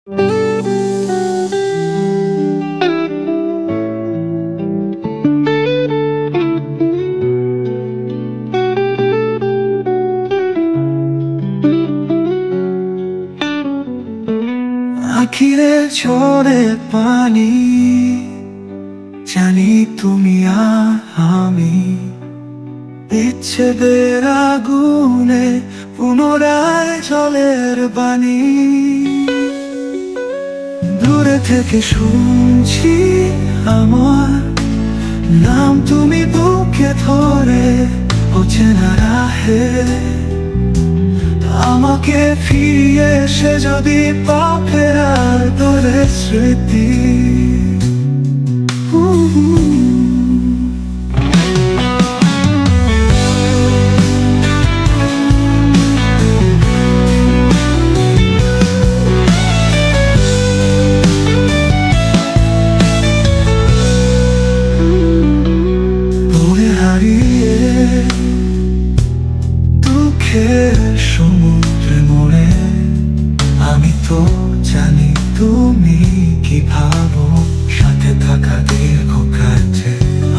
আখিরে ঝরে পানি, জানি তুমি আর আমি বিচ্ছেদের আগুনে পুনরায় জলের বাণী। দূরে থেকে শুনছি আমার নাম, তুমি বুকে ধরে অচেনা রাহে আমাকে ফিরিয়ে এসে যদি পাপের আর ধরে স্মৃতি। ভুলে হারিয়ে দুঃখের সমুদ্রে মরে, আমি তো জানি তুমি কি ভাবো সাথে থাকা দীর্ঘ কাছে।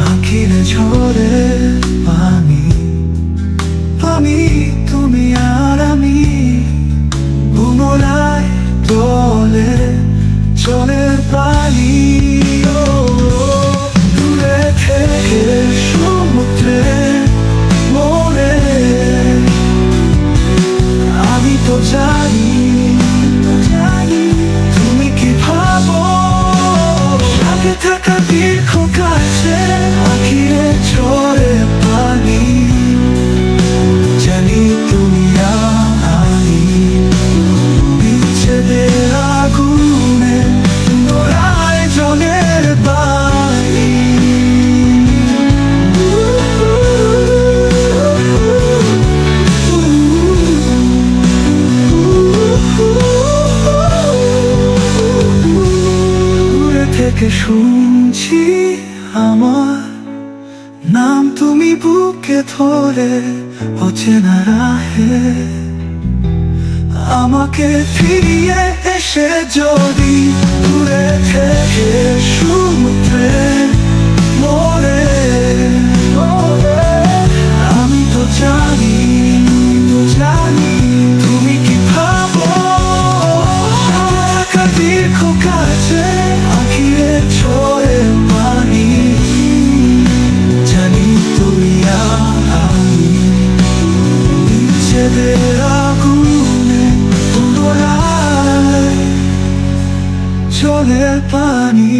আখিরে ঝরে পানি, আমি তুমি আর আমি পুনরায় দলে জলের পানি। দূরে থেকে সমুদ্রে মরে, আমি তো জানি তুমি কি ভাবো সাথে থাকা দীর্ঘ কাছে। আখিরে ঝরে পানি, জানি তুমি আর আমি বিচ্ছেদের আগুনে পুনরায় জলের বাণী। থেকে শুনছি আমার নাম, তুমি বুকে ধরে অচেনা রাহে আমাকে ফিরিয়ে এসে যদি দূরে থেকে সমুদ্রে মরে। আমি তো জানি তুমি কি ভাবো থাকা দীর্ঘ কাছে। আখিরে ঝরে পানি, জানি তুমি আর আমি বিচ্ছেদের আগুনে পুনরায় জলের পানি।